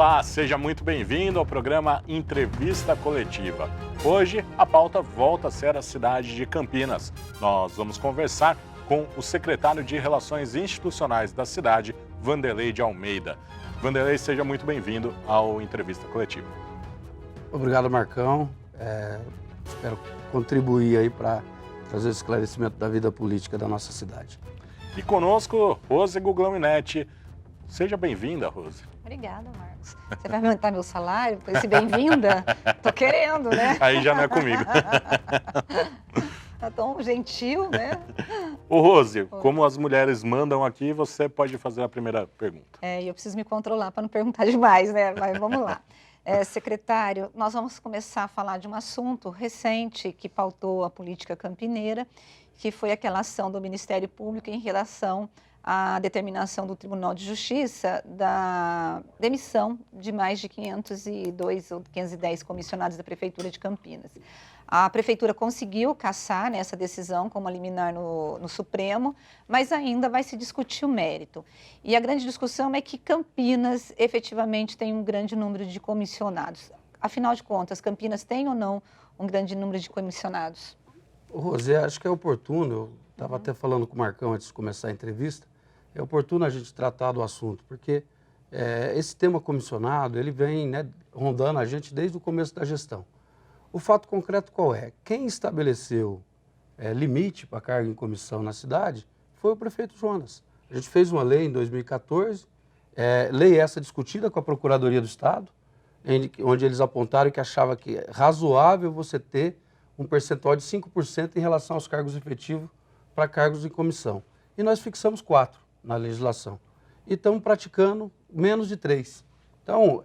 Olá, seja muito bem-vindo ao programa Entrevista Coletiva. Hoje, a pauta volta a ser a cidade de Campinas. Nós vamos conversar com o secretário de Relações Institucionais da cidade, Vanderlei de Almeida. Vanderlei, seja muito bem-vindo ao Entrevista Coletiva. Obrigado, Marcão. Espero contribuir aí para trazer o esclarecimento da vida política da nossa cidade. E conosco, Rose Guglielminetti. Seja bem-vinda, Rose. Obrigada, Marcos. Você vai aumentar meu salário com esse bem-vinda? Tô querendo, né? Aí já não é comigo. Tá tão gentil, né? Ô, Rose, como as mulheres mandam aqui, você pode fazer a primeira pergunta. E eu preciso me controlar para não perguntar demais, né? Mas vamos lá. Secretário, nós vamos começar a falar de um assunto recente que pautou a política campineira, que foi aquela ação do Ministério Público em relação à determinação do Tribunal de Justiça da demissão de mais de 502 ou 510 comissionados da Prefeitura de Campinas. A Prefeitura conseguiu cassar essa decisão como liminar no Supremo, mas ainda vai se discutir o mérito. E a grande discussão é que Campinas efetivamente tem um grande número de comissionados. Afinal de contas, Campinas tem ou não um grande número de comissionados? Rosé, acho que é oportuno, eu estava até falando com o Marcão antes de começar a entrevista, é oportuno a gente tratar do assunto, porque esse tema comissionado, ele vem rondando a gente desde o começo da gestão. O fato concreto qual é? Quem estabeleceu limite para carga em comissão na cidade foi o prefeito Jonas. A gente fez uma lei em 2014, lei essa discutida com a Procuradoria do Estado, onde eles apontaram que achava que é razoável você ter um percentual de 5% em relação aos cargos efetivos para cargos em comissão. E nós fixamos 4 na legislação. E estamos praticando menos de 3. Então,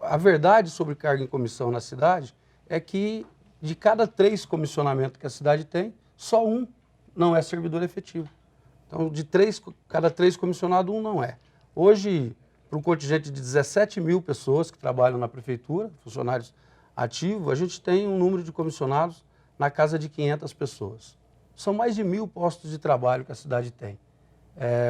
a verdade sobre cargo em comissão na cidade é que de cada 3 comissionamentos que a cidade tem, só 1 não é servidor efetivo. Então, cada 3 comissionados, 1 não é. Hoje, para um contingente de 17 mil pessoas que trabalham na prefeitura, funcionários ativos, a gente tem um número de comissionados na casa de 500 pessoas. São mais de 1.000 postos de trabalho que a cidade tem.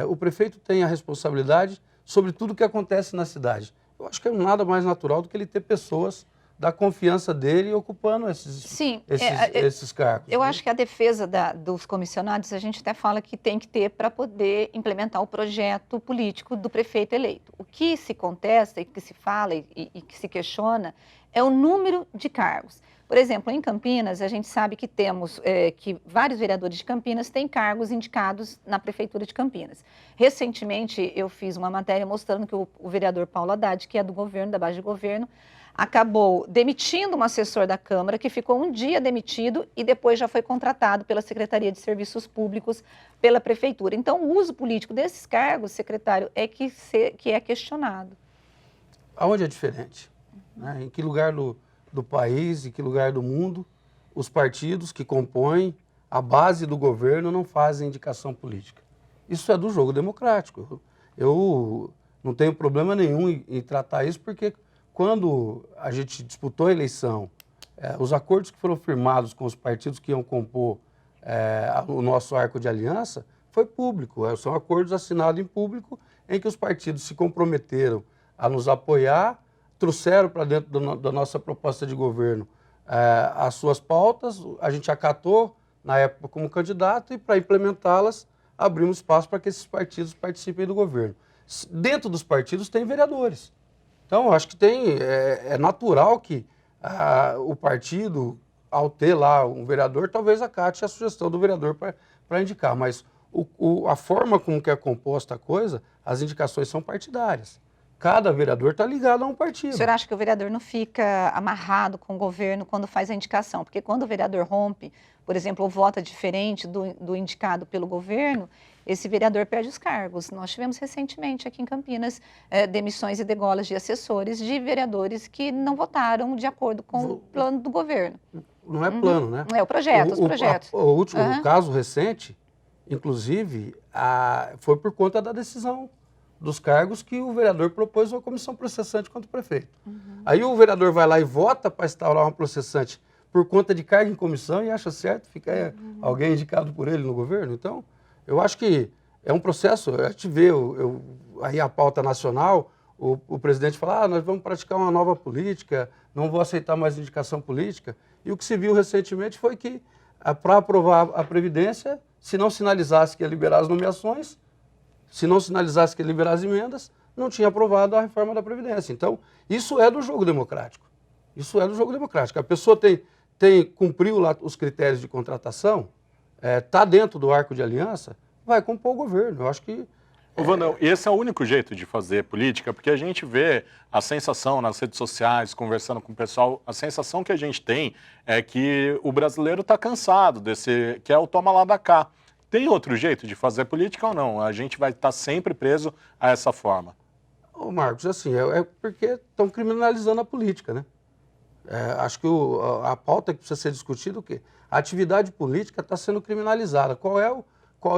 O prefeito tem a responsabilidade sobre tudo o que acontece na cidade. Eu acho que é nada mais natural do que ele ter pessoas da confiança dele ocupando esses cargos. Eu acho que a defesa dos comissionados, a gente até fala que tem que ter para poder implementar o projeto político do prefeito eleito. O que se contesta e que se fala e que se questiona é o número de cargos. Por exemplo, em Campinas, a gente sabe que temos que vários vereadores de Campinas têm cargos indicados na Prefeitura de Campinas. Recentemente, eu fiz uma matéria mostrando que o vereador Paulo Haddad, que é do governo, da base de governo, acabou demitindo um assessor da Câmara, que ficou um dia demitido e depois já foi contratado pela Secretaria de Serviços Públicos, pela Prefeitura. Então, o uso político desses cargos, secretário, é que é questionado. Aonde é diferente? Em que lugar do país, em que lugar do mundo, os partidos que compõem a base do governo não fazem indicação política? Isso é do jogo democrático. Eu não tenho problema nenhum em tratar isso, porque quando a gente disputou a eleição, os acordos que foram firmados com os partidos que iam compor o nosso arco de aliança foi público. São acordos assinados em público em que os partidos se comprometeram a nos apoiar, trouxeram para dentro da nossa proposta de governo as suas pautas, a gente acatou na época como candidato e para implementá-las abrimos espaço para que esses partidos participem do governo. Dentro dos partidos tem vereadores. Então, acho que é natural que o partido, ao ter lá um vereador, talvez acate a sugestão do vereador para indicar, mas a forma como que é composta a coisa, as indicações são partidárias. Cada vereador está ligado a um partido. O senhor acha que o vereador não fica amarrado com o governo quando faz a indicação? Porque quando o vereador rompe, por exemplo, ou vota diferente do indicado pelo governo, esse vereador perde os cargos. Nós tivemos recentemente aqui em Campinas demissões e degolas de assessores de vereadores que não votaram de acordo com o plano do governo. Não é plano, né? É o projeto, os projetos. O último caso recente, inclusive, foi por conta da decisão dos cargos que o vereador propôs uma comissão processante contra o prefeito. Aí o vereador vai lá e vota para instaurar uma processante por conta de cargo em comissão e acha certo ficar alguém indicado por ele no governo. Então, eu acho que é um processo, a gente vê aí a pauta nacional, o presidente fala, nós vamos praticar uma nova política, não vou aceitar mais indicação política. E o que se viu recentemente foi que, para aprovar a Previdência, se não sinalizasse que ia liberar as nomeações, se não sinalizasse que ia liberar as emendas, não tinha aprovado a reforma da Previdência. Então, isso é do jogo democrático. Isso é do jogo democrático. A pessoa cumpriu lá os critérios de contratação, está dentro do arco de aliança, vai compor o governo. Eu acho que... Vandão, esse é o único jeito de fazer política, porque a gente vê a sensação nas redes sociais, conversando com o pessoal, a sensação que a gente tem é que o brasileiro está cansado desse, que é o toma lá da cá. Tem outro jeito de fazer política ou não? A gente vai estar sempre preso a essa forma. Ô Marcos, assim, é porque estão criminalizando a política, né? Acho que a pauta que precisa ser discutida é o quê? A atividade política está sendo criminalizada. Qual é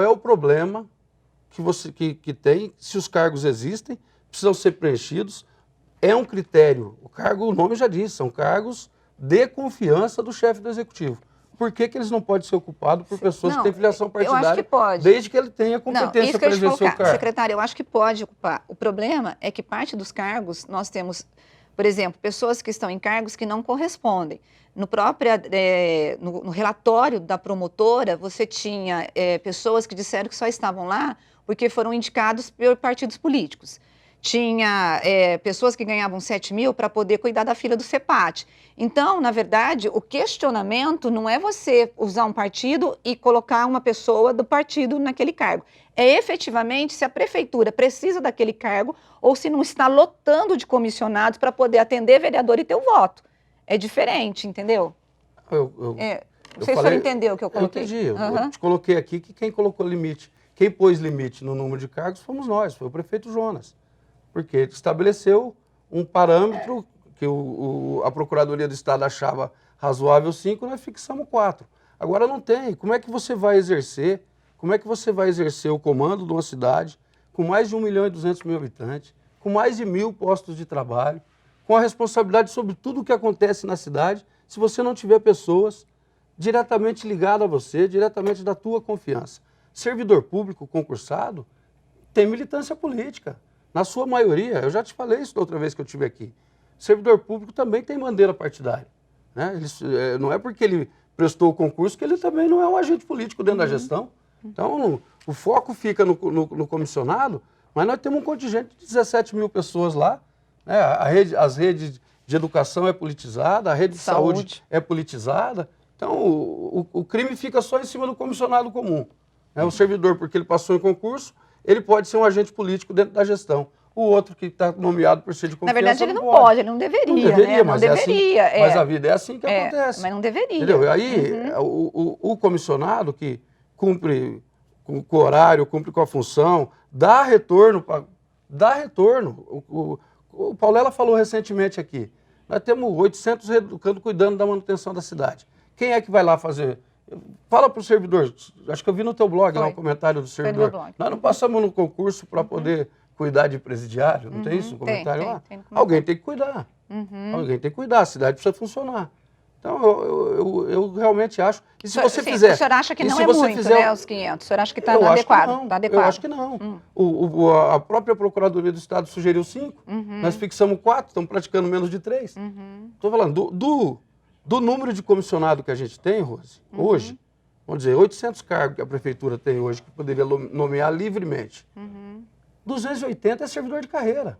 o problema que tem, se os cargos existem, precisam ser preenchidos? É um critério, o nome já diz, são cargos de confiança do chefe do executivo. Por que eles não podem ser ocupados por pessoas que têm filiação partidária? Eu acho que pode. Desde que ele tenha competência para exercer o cargo. Secretário, eu acho que pode ocupar. O problema é que parte dos cargos nós temos, por exemplo, pessoas que estão em cargos que não correspondem. No relatório da promotora, você tinha pessoas que disseram que só estavam lá porque foram indicados por partidos políticos. Tinha pessoas que ganhavam 7 mil para poder cuidar da fila do CEPAT. Então, na verdade, o questionamento não é você usar um partido e colocar uma pessoa do partido naquele cargo. É efetivamente se a prefeitura precisa daquele cargo ou se não está lotando de comissionados para poder atender vereador e ter o voto. É diferente, entendeu? Não sei se o senhor entendeu o que eu coloquei. Eu entendi. Eu te coloquei aqui que quem colocou limite, quem pôs limite no número de cargos fomos nós, foi o prefeito Jonas. Porque estabeleceu um parâmetro que a Procuradoria do Estado achava razoável 5, nós fixamos 4. Agora não tem. Como é que você vai exercer? Como é que você vai exercer o comando de uma cidade com mais de 1.200.000 habitantes, com mais de 1.000 postos de trabalho, com a responsabilidade sobre tudo o que acontece na cidade, se você não tiver pessoas diretamente ligadas a você, diretamente da tua confiança? Servidor público concursado tem militância política. Na sua maioria, eu já te falei isso da outra vez que eu estive aqui, servidor público também tem bandeira partidária. Né? Não é porque ele prestou o concurso que ele também não é um agente político dentro da gestão. Então, o foco fica no comissionado, mas nós temos um contingente de 17 mil pessoas lá. Né? As redes de educação é politizada, a rede de saúde é politizada. Então, o crime fica só em cima do comissionado comum. Né? O servidor, porque ele passou em concurso, ele pode ser um agente político dentro da gestão. O outro que está nomeado por ser de confiança. Na verdade, ele não pode, ele não deveria. Não deveria, né? Mas não deveria. Mas a vida é assim que acontece. Mas não deveria. Entendeu? E aí, o comissionado que cumpre com o horário, cumpre com a função, dá retorno. O Paulela falou recentemente aqui, nós temos 800 educandos cuidando da manutenção da cidade. Quem é que vai lá fazer? Fala para o servidor, acho que eu vi no teu blog lá um comentário do servidor. Nós não passamos no concurso para poder cuidar de presidiário, não tem isso? Um comentário lá? Tem Alguém tem que cuidar. Alguém tem que cuidar, a cidade precisa funcionar. Então, eu realmente acho. E se você fizer. O senhor acha que não é muito, né, os 500? O senhor acha que está adequado? Eu acho que não. A própria Procuradoria do Estado sugeriu 5, nós fixamos 4, estamos praticando menos de 3. Estou falando do número de comissionado que a gente tem, Rose, hoje, vamos dizer, 800 cargos que a prefeitura tem hoje, que poderia nomear livremente. 280 é servidor de carreira,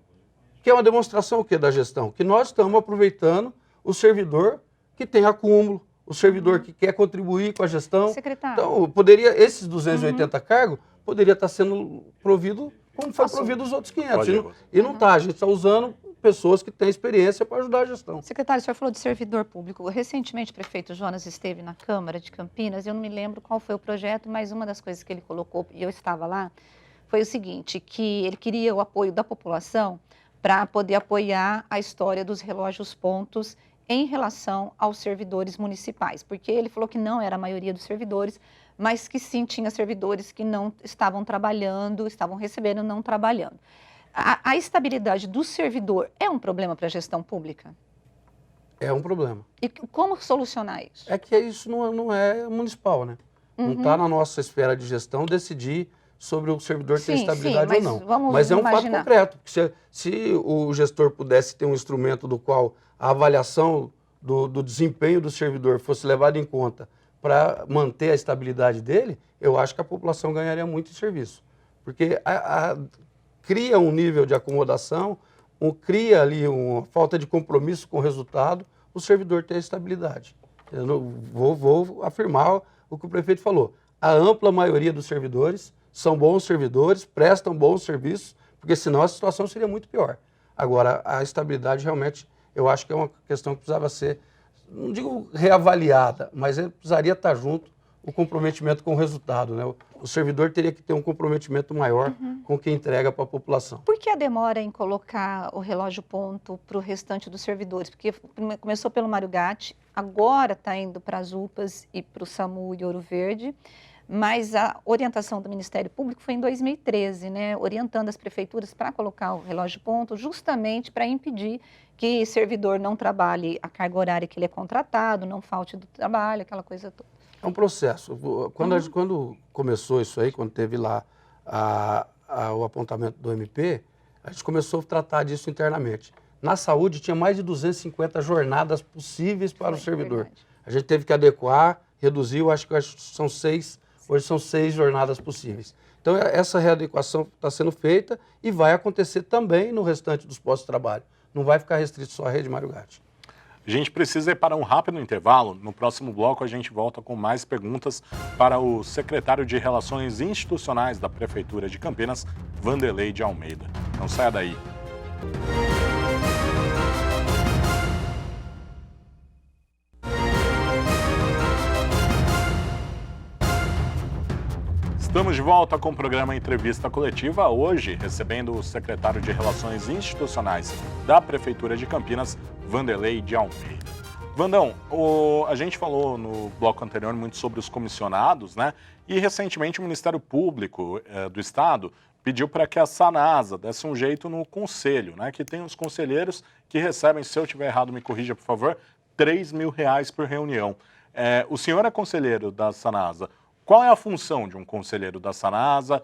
que é uma demonstração o quê da gestão? Que nós estamos aproveitando o servidor que tem acúmulo, o servidor que quer contribuir com a gestão. Secretário. Então, esses 280 cargos, poderia estar sendo provido como foi provido os outros 500. E não está, a gente está usando pessoas que têm experiência para ajudar a gestão. Secretário, o senhor falou de servidor público. Recentemente, o prefeito Jonas esteve na Câmara de Campinas, eu não me lembro qual foi o projeto, mas uma das coisas que ele colocou, e eu estava lá, foi o seguinte, que ele queria o apoio da população para poder apoiar a história dos relógios pontos em relação aos servidores municipais, porque ele falou que não era a maioria dos servidores, mas que sim tinha servidores que não estavam trabalhando, estavam recebendo, não trabalhando. A estabilidade do servidor é um problema para a gestão pública? É um problema. E como solucionar isso? É que isso não é municipal, né? Não está na nossa esfera de gestão decidir sobre o servidor ter Sim, estabilidade sim, ou não. vamos Mas é um fato imaginar. concreto. Se o gestor pudesse ter um instrumento do qual a avaliação do desempenho do servidor fosse levada em conta para manter a estabilidade dele, eu acho que a população ganharia muito em serviço. Porque cria um nível de acomodação, cria ali uma falta de compromisso com o resultado, o servidor ter a estabilidade. Eu não, vou afirmar o que o prefeito falou. A ampla maioria dos servidores são bons servidores, prestam bons serviços, porque senão a situação seria muito pior. Agora, a estabilidade realmente, eu acho que é uma questão que precisava ser, não digo reavaliada, mas precisaria estar junto o comprometimento com o resultado, né? O servidor teria que ter um comprometimento maior com o que entrega para a população. Por que a demora em colocar o relógio ponto para o restante dos servidores? Porque começou pelo Mário Gatti, agora está indo para as UPAs e para o SAMU e Ouro Verde, mas a orientação do Ministério Público foi em 2013, né? Orientando as prefeituras para colocar o relógio ponto, justamente para impedir que servidor não trabalhe a carga horária que ele é contratado, não falte do trabalho, aquela coisa toda. É um processo. Quando começou isso aí, quando teve lá o apontamento do MP, a gente começou a tratar disso internamente. Na saúde, tinha mais de 250 jornadas possíveis para o servidor. Verdade. A gente teve que adequar, reduziu, acho que são 6, hoje são 6 jornadas possíveis. Então, essa readequação está sendo feita e vai acontecer também no restante dos postos de trabalho. Não vai ficar restrito só à rede Mário Gatti. A gente precisa ir para um rápido intervalo. No próximo bloco, a gente volta com mais perguntas para o secretário de Relações Institucionais da Prefeitura de Campinas, Vanderlei de Almeida. Não saia daí. Estamos de volta com o programa Entrevista Coletiva, hoje recebendo o secretário de Relações Institucionais da Prefeitura de Campinas, Vanderlei de Almeida. Vandão, a gente falou no bloco anterior muito sobre os comissionados, né? E recentemente o Ministério Público do Estado pediu para que a Sanasa desse um jeito no conselho, né? Que tem os conselheiros que recebem, se eu estiver errado, me corrija, por favor, R$3.000 por reunião. O senhor é conselheiro da Sanasa. Qual é a função de um conselheiro da Sanasa?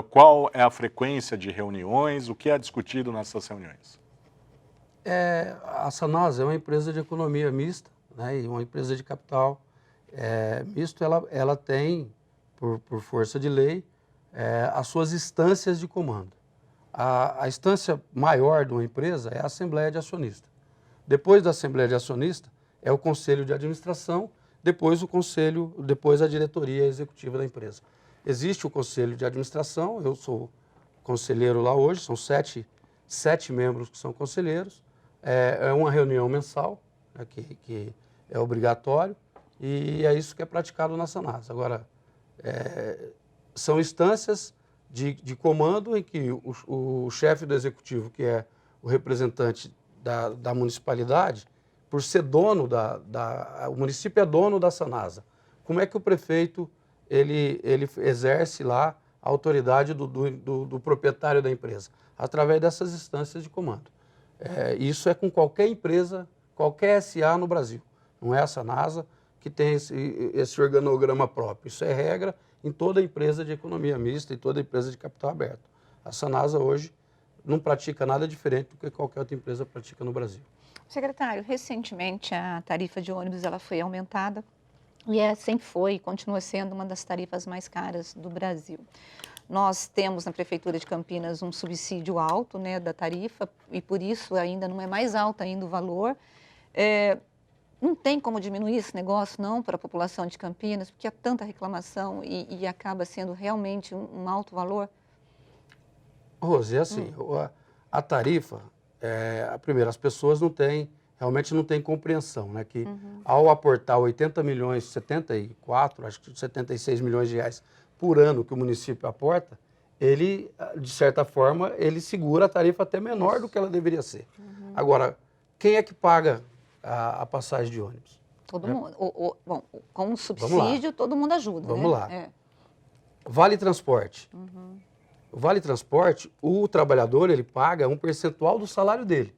Qual é a frequência de reuniões? O que é discutido nessas reuniões? A Sanasa é uma empresa de economia mista, né, e uma empresa de capital misto. Ela tem, por força de lei, as suas instâncias de comando. A instância maior de uma empresa é a Assembleia de Acionista. Depois da Assembleia de Acionista é o Conselho de Administração, depois a diretoria executiva da empresa. Existe o Conselho de Administração, eu sou conselheiro lá hoje, são sete membros que são conselheiros. É uma reunião mensal, né, que é obrigatório, e é isso que é praticado na Sanasa. Agora, são instâncias de comando em que o chefe do executivo, que é o representante da municipalidade, por ser dono o município é dono da Sanasa. Como é que o prefeito ele exerce lá a autoridade do proprietário da empresa? Através dessas instâncias de comando. Isso é com qualquer empresa, qualquer SA no Brasil. Não é a Sanasa que tem esse organograma próprio. Isso é regra em toda empresa de economia mista e toda empresa de capital aberto. A Sanasa hoje não pratica nada diferente do que qualquer outra empresa pratica no Brasil. Secretário, recentemente a tarifa de ônibus ela foi aumentada e sempre foi e continua sendo uma das tarifas mais caras do Brasil. Nós temos na Prefeitura de Campinas um subsídio alto, né, da tarifa e por isso ainda não é mais alto ainda o valor. Não tem como diminuir esse negócio não para a população de Campinas, porque há tanta reclamação e acaba sendo realmente um alto valor? Rose, é assim, a tarifa, primeiro, as pessoas realmente não têm compreensão, né? Que ao aportar 80 milhões, 74, acho que 76 milhões de reais por ano que o município aporta, ele, de certa forma, ele segura a tarifa até menor do que ela deveria ser. Agora, quem é que paga a passagem de ônibus? Todo mundo. Bom, com o subsídio, todo mundo ajuda, Vamos né? lá. Vale transporte. O Vale Transporte, o trabalhador, ele paga um percentual do salário dele.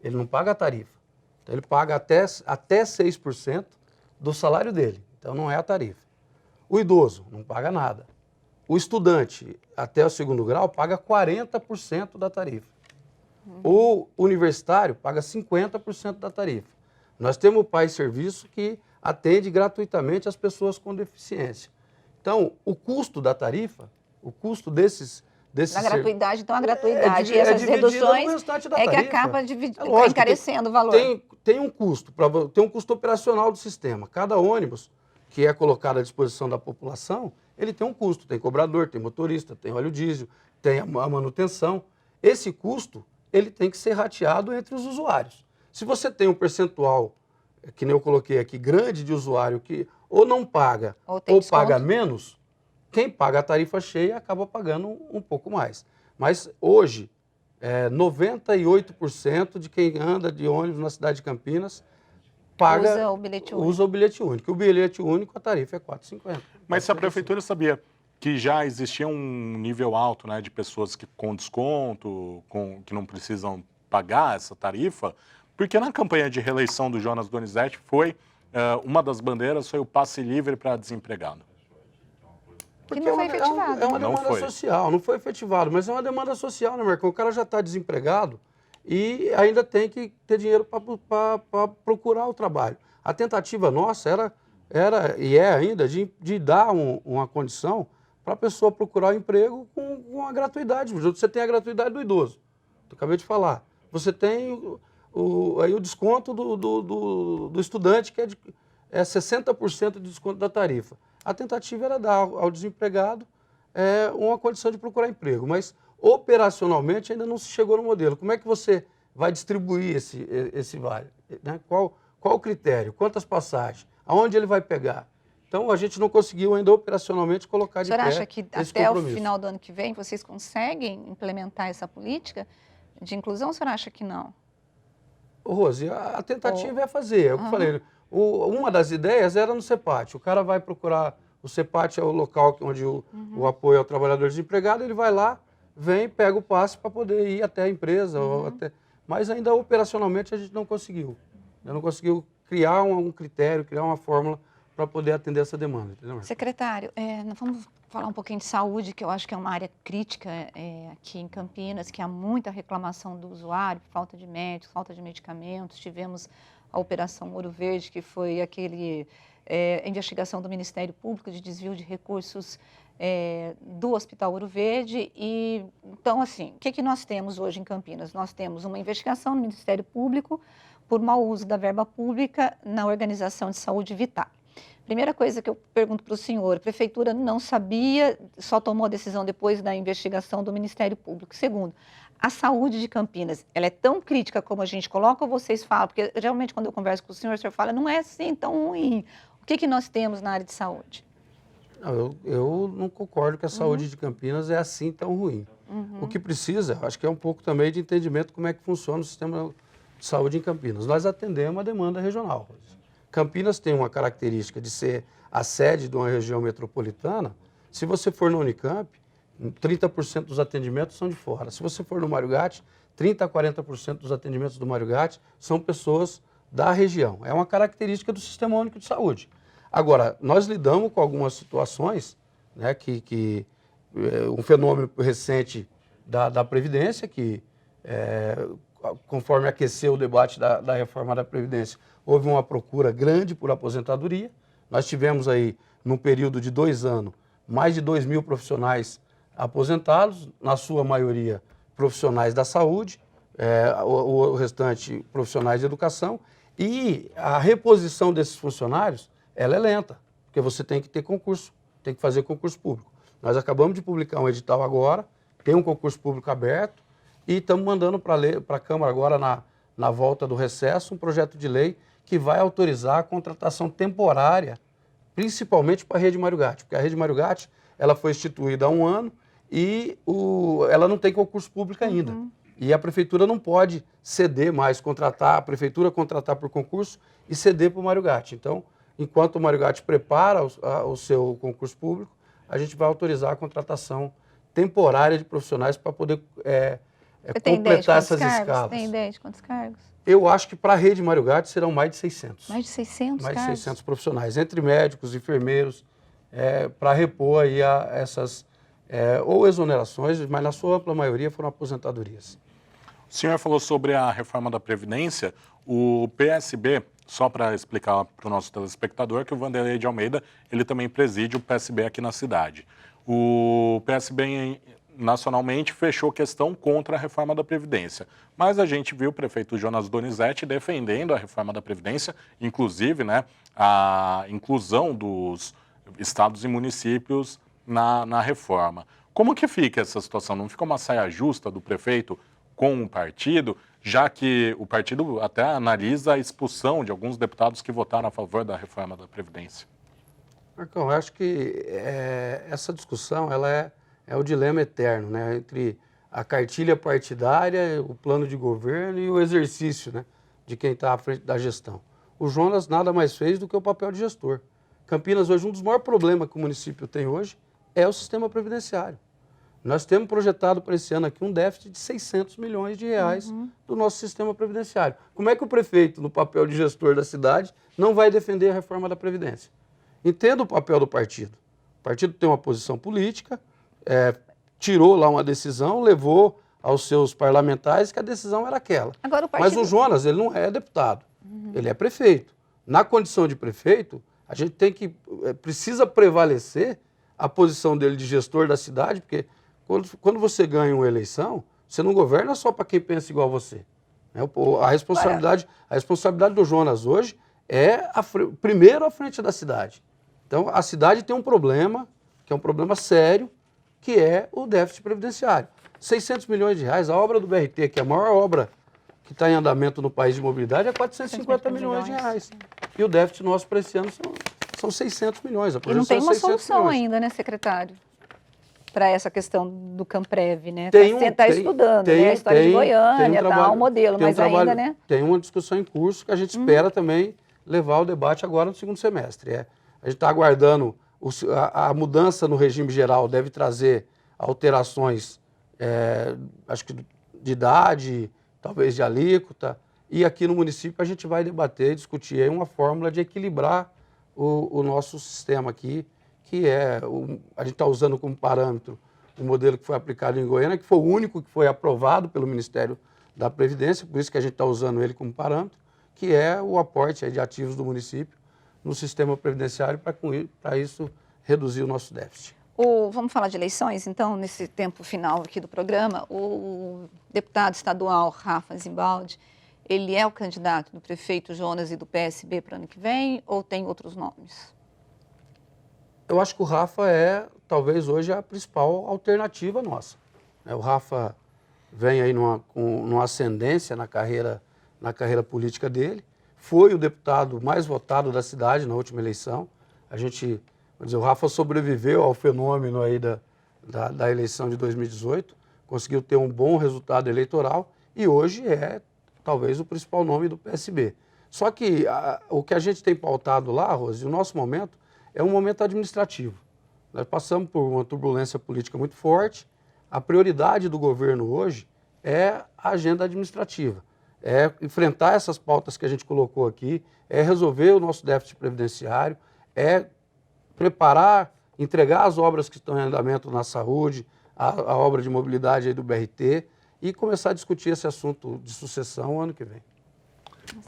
Ele não paga a tarifa. Então, ele paga até 6% do salário dele. Então, não é a tarifa. O idoso não paga nada. O estudante até o 2º grau paga 40% da tarifa. O universitário paga 50% da tarifa. Nós temos o PAI Serviço que atende gratuitamente as pessoas com deficiência. Então, o custo da tarifa, o custo desses Na gratuidade, então a gratuidade e essas reduções é que acaba encarecendo o valor. Tem um custo, tem um custo operacional do sistema. Cada ônibus que é colocado à disposição da população, ele tem um custo. Tem cobrador, tem motorista, tem óleo diesel, tem a manutenção. Esse custo, ele tem que ser rateado entre os usuários. Se você tem um percentual, que nem eu coloquei aqui, grande de usuário que ou não paga ou paga menos, quem paga a tarifa cheia acaba pagando um pouco mais. Mas hoje, 98% de quem anda de ônibus na cidade de Campinas usa o bilhete único. O bilhete único, a tarifa é R$ 4,50. Mas se a prefeitura sabia que já existia um nível alto, né, de pessoas que com desconto, que não precisam pagar essa tarifa, porque na campanha de reeleição do Jonas Donizete uma das bandeiras foi o passe livre para desempregado. Que não foi efetivado. É uma demanda social, não foi efetivado, mas é uma demanda social, né, Marcão? O cara já está desempregado e ainda tem que ter dinheiro para procurar o trabalho. A tentativa nossa era e é ainda de dar uma condição para a pessoa procurar o emprego com a gratuidade. Você tem a gratuidade do idoso, eu acabei de falar. Você tem aí o desconto do estudante, que é 60% de desconto da tarifa. A tentativa era dar ao desempregado uma condição de procurar emprego, mas operacionalmente ainda não se chegou no modelo. Como é que você vai distribuir esse vale? Né? Qual o critério? Quantas passagens? Aonde ele vai pegar? Então, a gente não conseguiu ainda operacionalmente colocar de pé esse compromisso. O senhor acha que até o final do ano que vem vocês conseguem implementar essa política de inclusão, ou o senhor acha que não? Rose, a tentativa é fazer. É o que eu falei. Uma das ideias era no CEPAT. O cara vai procurar... O CEPAT é o local onde o apoio ao trabalhador desempregado, ele vai lá, vem, pega o passe para poder ir até a empresa. Mas ainda operacionalmente a gente não conseguiu. Não conseguiu criar um critério, criar uma fórmula para poder atender essa demanda. Entendeu? Secretário, nós vamos falar um pouquinho de saúde, que eu acho que é uma área crítica aqui em Campinas, que há muita reclamação do usuário, falta de médicos, falta de medicamentos. Tivemos a Operação Ouro Verde, que foi a investigação do Ministério Público de desvio de recursos do Hospital Ouro Verde. Então, assim, o que nós temos hoje em Campinas? Nós temos uma investigação no Ministério Público por mau uso da verba pública na Organização de Saúde Vital. Primeira coisa que eu pergunto para o senhor, a prefeitura não sabia, só tomou a decisão depois da investigação do Ministério Público. Segundo, a saúde de Campinas, ela é tão crítica como a gente coloca ou vocês falam? Porque geralmente quando eu converso com o senhor fala, não é assim tão ruim. O que nós temos na área de saúde? Não, eu não concordo que a saúde de Campinas é assim tão ruim. O que precisa, acho que é um pouco também de entendimento como é que funciona o sistema de saúde em Campinas. Nós atendemos a demanda regional. Campinas tem uma característica de ser a sede de uma região metropolitana. Se você for no Unicamp, 30% dos atendimentos são de fora. Se você for no Mário Gatti, 30% a 40% dos atendimentos do Mário Gatti são pessoas da região. É uma característica do Sistema Único de Saúde. Agora, nós lidamos com algumas situações, né, um fenômeno recente da Previdência, que conforme aqueceu o debate da reforma da Previdência, houve uma procura grande por aposentadoria. Nós tivemos aí, num período de 2 anos, mais de 2.000 profissionais aposentados, na sua maioria profissionais da saúde, o restante profissionais de educação, e a reposição desses funcionários, ela é lenta, porque você tem que ter concurso, tem que fazer concurso público. Nós acabamos de publicar um edital agora, tem um concurso público aberto, e estamos mandando para a Câmara agora, na volta do recesso, um projeto de lei que vai autorizar a contratação temporária, principalmente para a Rede Mário Gatti, porque a Rede Mário Gatti, ela foi instituída há 1 ano e ela não tem concurso público ainda. E a Prefeitura não pode ceder mais, a Prefeitura contratar por concurso e ceder para o Mário Gatti. Então, enquanto o Mário Gatti prepara o seu concurso público, a gente vai autorizar a contratação temporária de profissionais para poder completar essas escalas. Tem ideia de quantos cargos? Eu acho que para a Rede Mário Gatti serão mais de 600. Mais de 600 Mais cargos? de 600 profissionais, entre médicos, enfermeiros, para repor aí ou exonerações, mas na sua ampla maioria foram aposentadorias. O senhor falou sobre a reforma da Previdência. O PSB, só para explicar para o nosso telespectador, que o Vanderlei de Almeida, ele também preside o PSB aqui na cidade. O PSB nacionalmente fechou questão contra a reforma da Previdência. Mas a gente viu o prefeito Jonas Donizete defendendo a reforma da Previdência, inclusive, né, a inclusão dos estados e municípios na reforma. Como que fica essa situação? Não fica uma saia justa do prefeito com o partido, já que o partido até analisa a expulsão de alguns deputados que votaram a favor da reforma da Previdência? Marcão, eu acho que essa discussão ela é o dilema eterno, né, entre a cartilha partidária, o plano de governo e o exercício, né, de quem está à frente da gestão. O Jonas nada mais fez do que o papel de gestor. Campinas hoje, um dos maiores problemas que o município tem hoje é o sistema previdenciário. Nós temos projetado para esse ano aqui um déficit de 600 milhões de reais do nosso sistema previdenciário. Como é que o prefeito, no papel de gestor da cidade, não vai defender a reforma da Previdência? Entenda o papel do partido. O partido tem uma posição política, tirou lá uma decisão, levou aos seus parlamentares que a decisão era aquela. Agora, o partido... Mas o Jonas, ele não é deputado, ele é prefeito. Na condição de prefeito, a gente precisa prevalecer a posição dele de gestor da cidade, porque quando você ganha uma eleição, você não governa só para quem pensa igual a você. A responsabilidade do Jonas hoje é primeiro à frente da cidade. Então, a cidade tem um problema, que é um problema sério, que é o déficit previdenciário. 600 milhões de reais, a obra do BRT, que é a maior obra que está em andamento no país de mobilidade, é 450 milhões de reais. E o déficit nosso para esse ano são 600 milhões. E não tem uma solução ainda, né, secretário? Para essa questão do Camprev, né? Está estudando, né? A história de Goiânia, o modelo, mas ainda, né? Tem uma discussão em curso que a gente espera também levar o debate agora no segundo semestre. A gente está aguardando, a mudança no regime geral deve trazer alterações, acho que de idade, talvez de alíquota, e aqui no município a gente vai debater e discutir aí uma fórmula de equilibrar o nosso sistema aqui, que a gente está usando como parâmetro o modelo que foi aplicado em Goiânia, que foi o único que foi aprovado pelo Ministério da Previdência, por isso que a gente está usando ele como parâmetro, que é o aporte de ativos do município no sistema previdenciário para isso reduzir o nosso déficit. Vamos falar de eleições, então, nesse tempo final aqui do programa. O deputado estadual Rafa Zimbaldi, ele é o candidato do prefeito Jonas e do PSB para o ano que vem, ou tem outros nomes? Eu acho que o Rafa talvez hoje, a principal alternativa nossa. O Rafa vem aí numa ascendência na carreira política dele, foi o deputado mais votado da cidade na última eleição. O Rafa sobreviveu ao fenômeno aí da eleição de 2018, conseguiu ter um bom resultado eleitoral e hoje é talvez o principal nome do PSB. Só que o que a gente tem pautado lá, Rose, o nosso momento é um momento administrativo. Nós passamos por uma turbulência política muito forte. A prioridade do governo hoje é a agenda administrativa, é enfrentar essas pautas que a gente colocou aqui, é resolver o nosso déficit previdenciário, é preparar, entregar as obras que estão em andamento na saúde, a obra de mobilidade aí do BRT e começar a discutir esse assunto de sucessão ano que vem.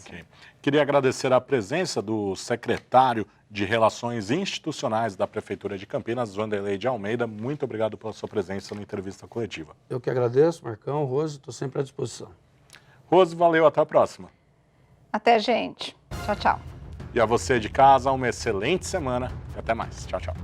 Okay. Queria agradecer a presença do secretário de Relações Institucionais da Prefeitura de Campinas, Vanderlei de Almeida. Muito obrigado pela sua presença na entrevista coletiva. Eu que agradeço, Marcão, Rose, estou sempre à disposição. Rose, valeu, até a próxima. Até, gente. Tchau, tchau. E a você de casa, uma excelente semana e até mais. Tchau, tchau.